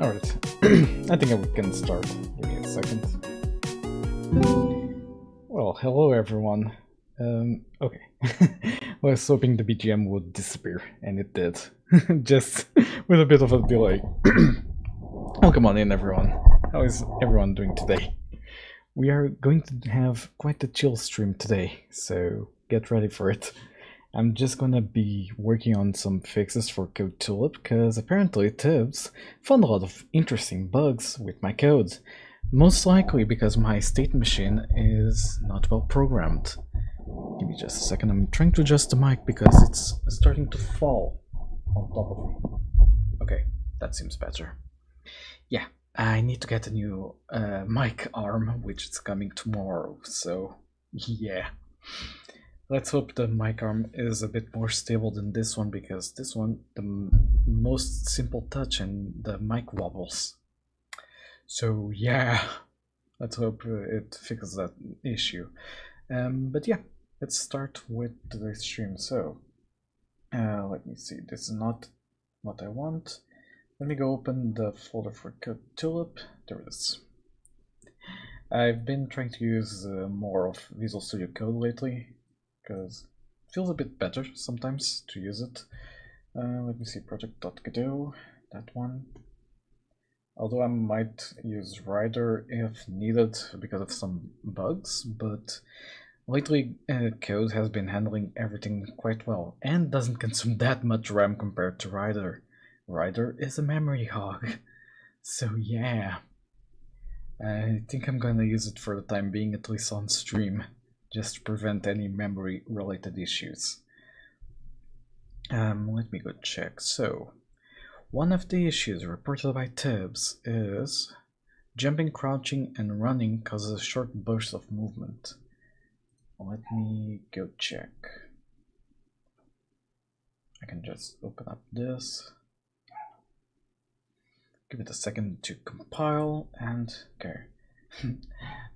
Alright, I think we can start. Give me a second. Well, hello everyone. Okay. I was hoping the BGM would disappear, and it did. Just with a bit of a delay. Welcome on in everyone. How is everyone doing today? We are going to have quite a chill stream today, so get ready for it. I'm just gonna be working on some fixes for code Tulip, because apparently Tibbs found a lot of interesting bugs with my code. Most likely because my state machine is not well programmed. Give me just a second, I'm trying to adjust the mic because it's starting to fall on top of me. Okay, that seems better. Yeah, I need to get a new mic arm, which is coming tomorrow, so yeah. Let's hope the mic arm is a bit more stable than this one, because this one, the most simple touch and the mic wobbles. So yeah, let's hope it fixes that issue. But yeah, let's start with today's stream. So let me see, this is not what I want. Let me go open the folder for code Tulip. There it is. I've been trying to use more of Visual Studio Code lately, because it feels a bit better sometimes to use it. Let me see, project.godot, that one. Although I might use Rider if needed because of some bugs, but lately code has been handling everything quite well and doesn't consume that much RAM compared to Rider. Rider is a memory hog, so yeah. I think I'm gonna use it for the time being, at least on stream, just to prevent any memory related issues. Let me go check. So, one of the issues reported by Tibbs is jumping, crouching, and running causes a short burst of movement. Let me go check. I can just open up this. Give it a second to compile, and okay.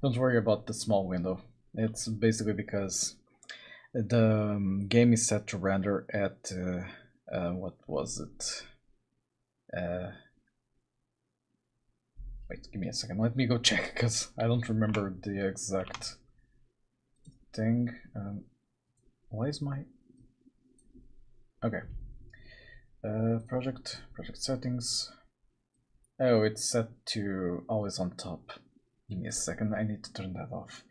Don't worry about the small window. It's basically because the game is set to render at what was it? Wait, give me a second. Let me go check, because I don't remember the exact thing. Why is my... Okay. Project settings. Oh, it's set to always on top. Give me a second, I need to turn that off.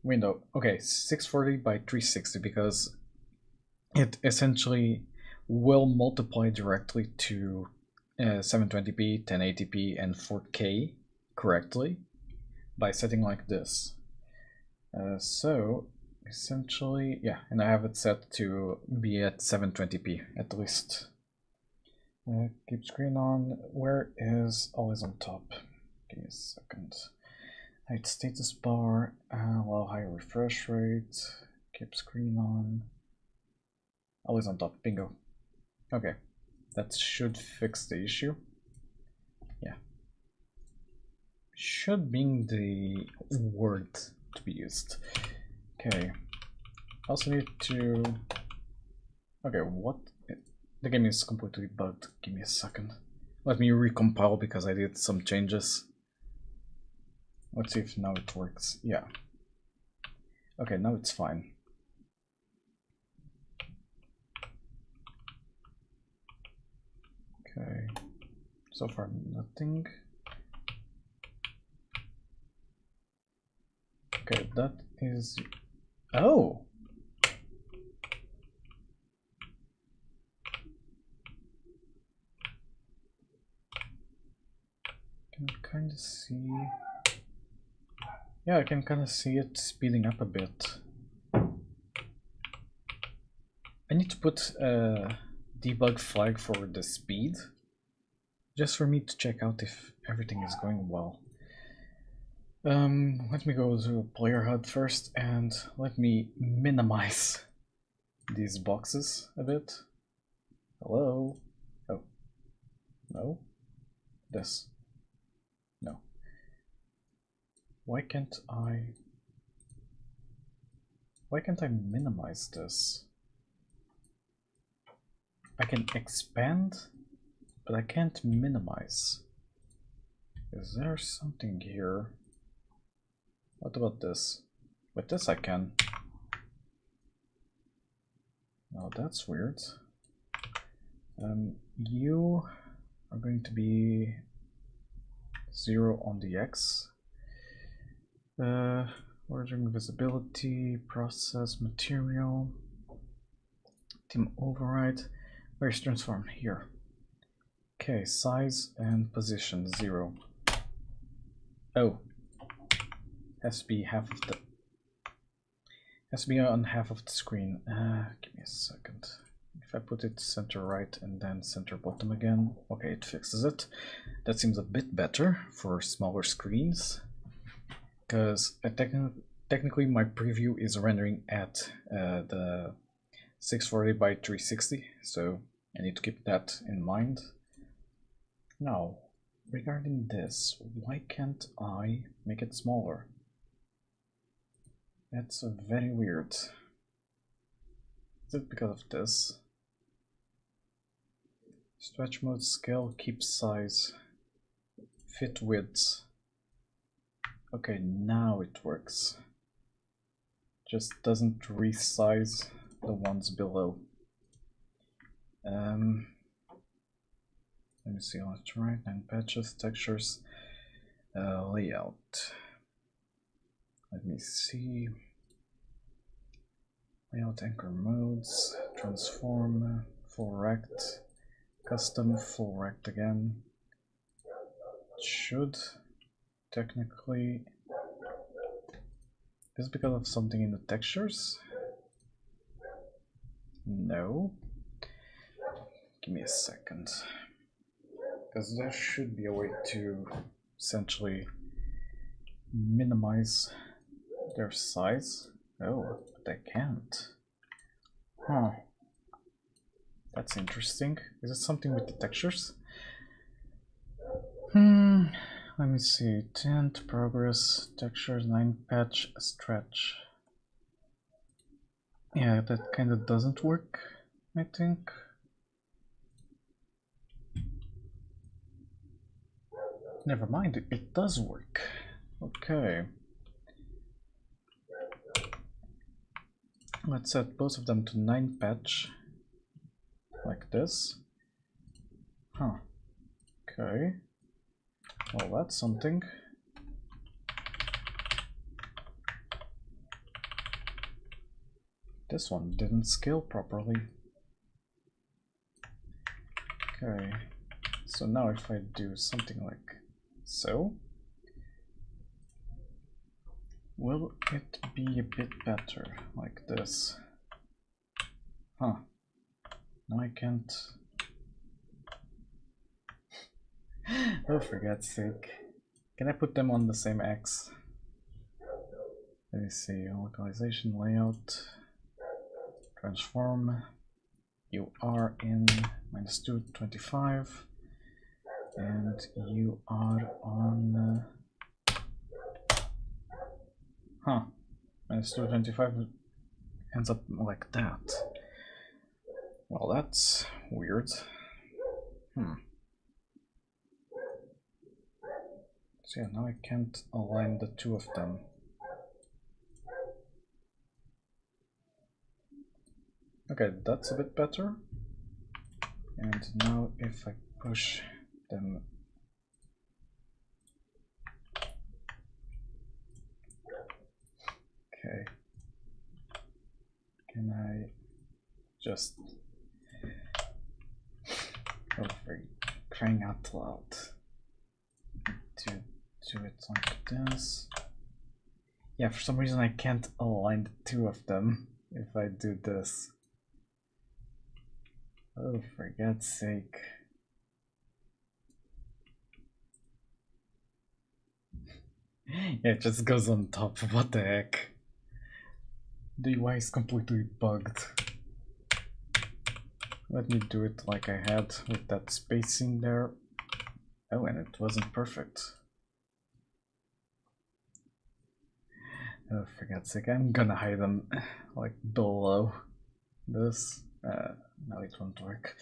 Window. Okay, 640 by 360, because it essentially will multiply directly to 720p, 1080p, and 4K correctly by setting like this. So essentially, yeah, and I have it set to be at 720p at least. Keep screen on. Where is always on top? Give me a second. Hide status bar, allow higher refresh rate, keep screen on. Always on top, bingo. Okay, that should fix the issue. Yeah. Should being the word to be used. Okay. Also need to... Okay, what? The game is completely bugged. Give me a second. Let me recompile because I did some changes. Let's see if now it works. Yeah. Okay, now it's fine. Okay. So far, nothing. Okay, that is... Oh! Can kind of see... Yeah, I can kind of see it speeding up a bit. I need to put a debug flag for the speed, just for me to check out if everything is going well. Let me go to player HUD first, and let me minimize these boxes a bit. Hello? Oh. No? This. No. Why can't I minimize this? I can expand, but I can't minimize. Is there something here? What about this? With this I can. Oh, that's weird. You are going to be 0 on the X. Ordering visibility, process, material, team override. Where's transform? Here. Okay, size and position 0. Oh, has to be half of the. Has to be on half of the screen. Give me a second. If I put it center right and then center bottom again, okay, it fixes it. That seems a bit better for smaller screens, because technically my preview is rendering at the 640 by 360, so I need to keep that in mind. Now, regarding this, why can't I make it smaller? That's very weird. Is it because of this? Stretch mode, scale, keep size, fit width. Okay, now it works. Just doesn't resize the ones below. Let me see, let's right, NinePatches, textures, layout. Let me see. Layout, anchor modes, transform, full rect, custom, full rect again. It should technically. Is it because of something in the textures? No. Give me a second. Because there should be a way to essentially minimize their size. Oh, but I can't. Huh. That's interesting. Is it something with the textures? Let me see. Tint, progress, textures, NinePatch, stretch. Yeah, that kind of doesn't work, I think. Never mind, it does work. Okay. Let's set both of them to NinePatch. Like this. Huh. Okay. Well, that's something. This one didn't scale properly. Okay. So now if I do something like so, will it be a bit better like this? Huh. No, I can't. Oh, for God's sake. Can I put them on the same X? Let me see. Localization, layout, transform. You are in -225, and you are on. -225 ends up like that. Well, that's weird. So yeah, now I can't align the two of them. Okay, that's a bit better. And now if I push them. Okay. Can I just... Oh, for crying out loud. To do it like this. Yeah, for some reason I can't align the two of them if I do this. Oh, for God's sake. Yeah, it just goes on top. What the heck? The UI is completely bugged. Let me do it like I had with that spacing there. Oh, and it wasn't perfect. Oh, for God's sake, I'm gonna hide them like below this. No, it won't work.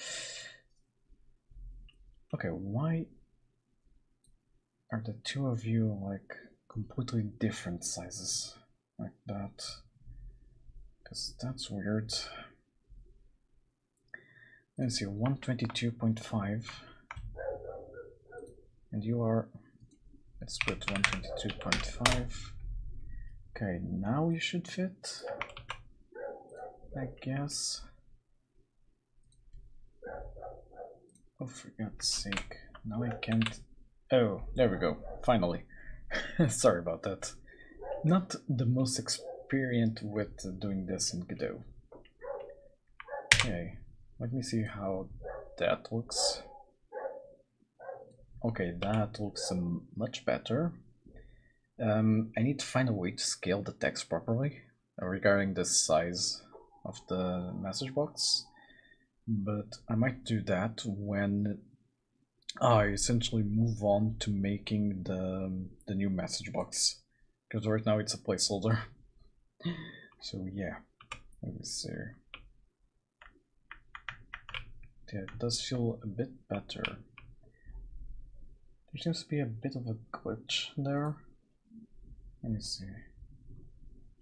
Okay, why are the two of you like completely different sizes like that? Because that's weird. Let's see, 122.5, and you are, let's put 122.5. Okay, now you should fit, I guess. Oh, for God's sake, now I can't. Oh, there we go, finally. Sorry about that. Not the most experienced with doing this in Godot. Okay, let me see how that looks. Okay, that looks much better. I need to find a way to scale the text properly regarding the size of the message box, but I might do that when I essentially move on to making the new message box, because right now it's a placeholder. So yeah, let me see. Yeah, it does feel a bit better. There seems to be a bit of a glitch there. Let me see.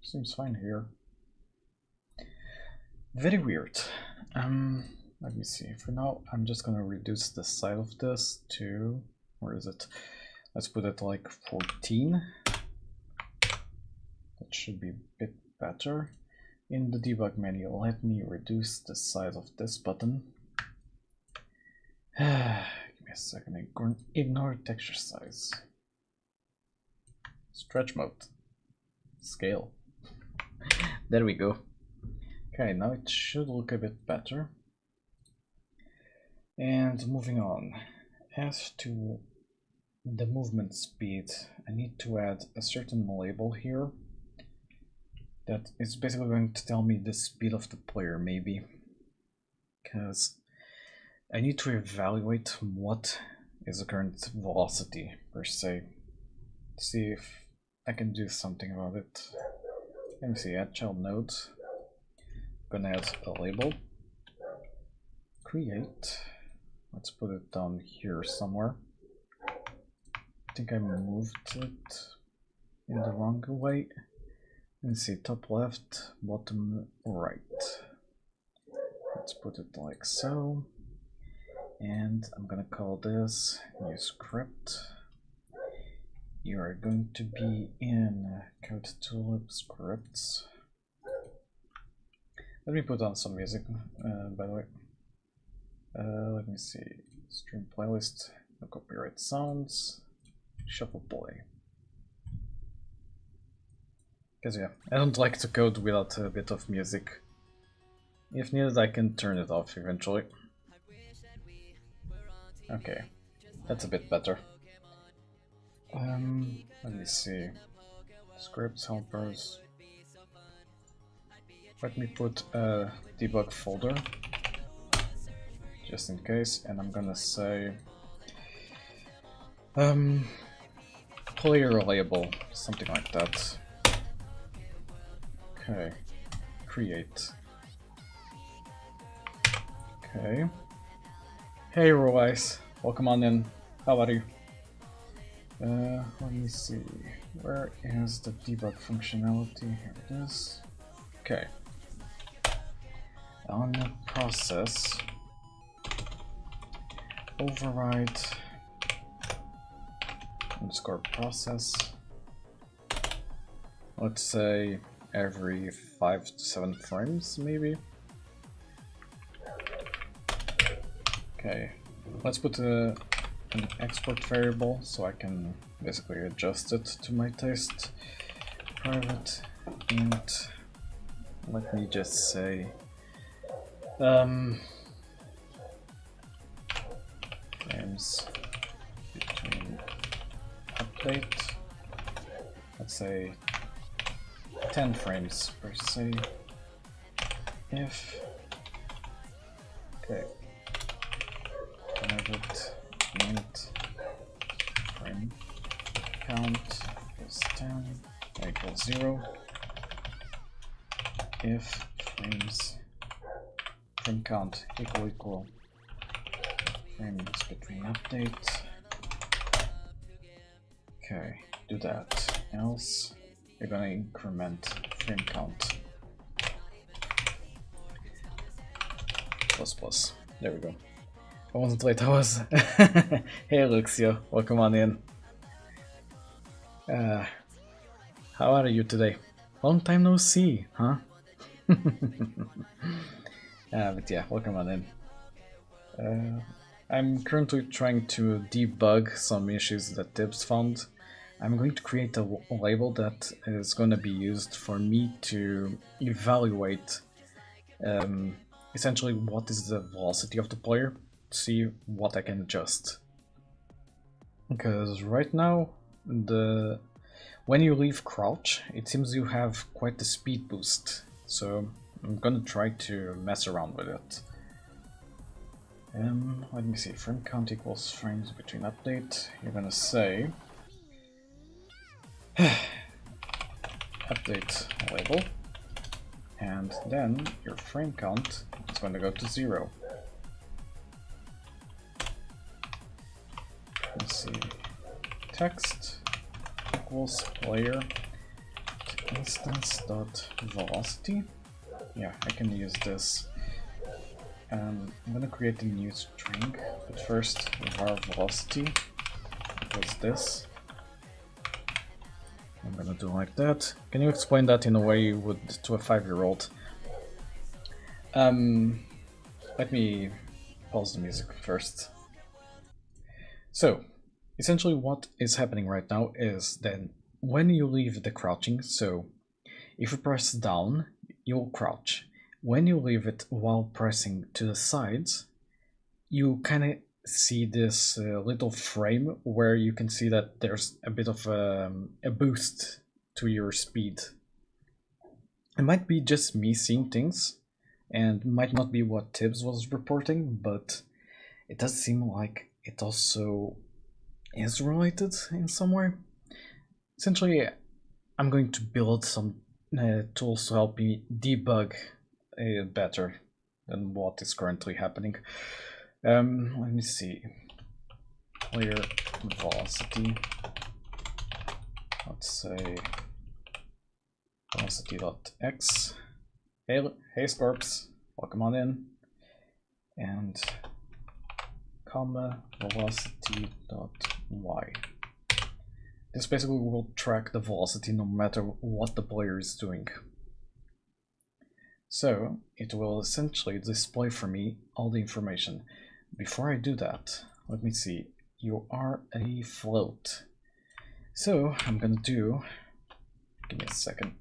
Seems fine here. Very weird. Let me see. For now, I'm just gonna reduce the size of this to, where is it? Let's put it like 14. That should be a bit better. In the debug menu, let me reduce the size of this button. Give me a second. Ignore texture size. Stretch mode. Scale. There we go. Okay, now it should look a bit better. And moving on. As to the movement speed, I need to add a certain label here that is basically going to tell me the speed of the player, maybe. Because I need to evaluate what is the current velocity, per se. See if I can do something about it. Let me see, add child node. Gonna add a label. Create. Let's put it down here somewhere. I think I moved it in the wrong way. Let's see, top left, bottom right. Let's put it like so. And I'm gonna call this new script. You are going to be in code tulip scripts. Let me put on some music, by the way. Let me see. Stream playlist, no copyright sounds, shuffle play. Because yeah, I don't like to code without a bit of music. If needed, I can turn it off eventually. Okay, that's a bit better. Let me see. Scripts, helpers. Let me put a debug folder, just in case, and I'm gonna say player label, something like that. Okay, create. Okay. Hey Royce, welcome on in. How are you? Let me see. Where is the debug functionality? Here it is. Okay. On the process, override underscore process. Let's say every 5 to 7 frames, maybe. Okay, let's put an export variable so I can basically adjust it to my taste. Private int. Let me just say frames between update. Let's say 10 frames per se. If okay. Private int frame count is 10 equals 0. If frames frame count equal frames between updates Okay, do that. Else, you're gonna increment frame count. Plus. There we go. I wasn't late, I was. Hey Luxio, welcome on in. How are you today? Long time no see, huh? But yeah, welcome on in. I'm currently trying to debug some issues that Tibbs found. I'm going to create a label that is going to be used for me to evaluate essentially what is the velocity of the player, see what I can adjust. Because right now, when you leave crouch, it seems you have quite a speed boost, so I'm gonna try to mess around with it. Let me see, frame count equals frames between update. You're gonna say update label, and then your frame count is going to go to 0. Let's see, text equals player instance.velocity. Yeah, I can use this. I'm gonna create a new string, but first var velocity equals this. I'm gonna do like that. Can you explain that in a way you would to a 5-year-old? Let me pause the music first. So, essentially what is happening right now is that when you leave the crouching, so if you press down, you'll crouch. When you leave it while pressing to the sides, you kind of see this little frame where you can see that there's a bit of a boost to your speed. It might be just me seeing things, and might not be what Tibbs was reporting, but it does seem like it also is related in some way. Essentially, I'm going to build some tools to help me debug better than what is currently happening. Let me see. Player velocity. Let's say velocity.x. Hey Scorps, welcome on in. And comma velocity.y. This basically will track the velocity no matter what the player is doing. So it will essentially display for me all the information. Before I do that, let me see. You are a float. So I'm gonna do, give me a second.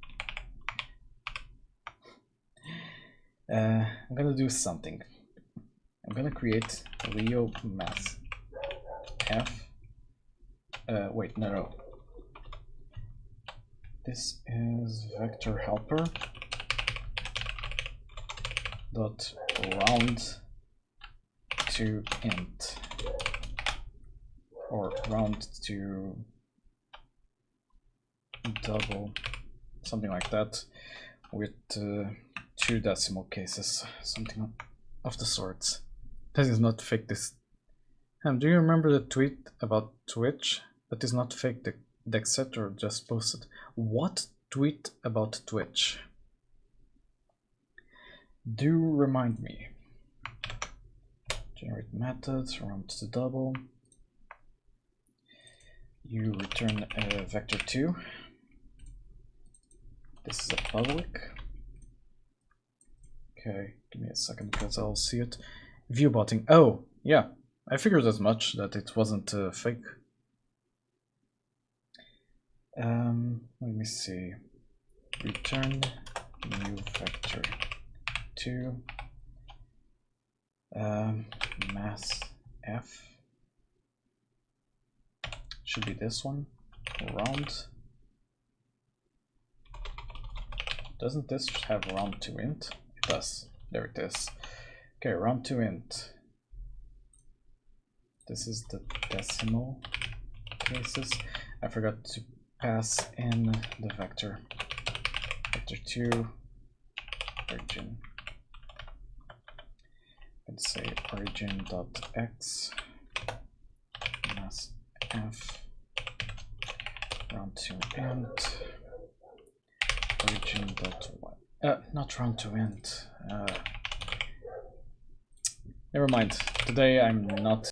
I'm gonna do something. I'm gonna create Leo math f. Wait, no. This is vector helper dot round to int, or round to double, something like that, with 2 decimal cases, something of the sorts. That is not fake. This. Do you remember the tweet about Twitch? That is not fake. The Dexeter just posted. What tweet about Twitch? Do remind me. Generate methods, round to double. You return vector 2. This is a public. Okay, give me a second because I'll see it. Viewbotting. Oh, yeah. I figured as much that it wasn't fake. Let me see. Return new vector 2. Mass f. Should be this one. Round. Doesn't this have round to int? It does. There it is. Okay, round to int. This is the decimal cases. I forgot to pass in the vector. Vector 2 origin. Let's say origin.x mass f round 2 end origin.y. Not round 2 end. Never mind. Today I'm not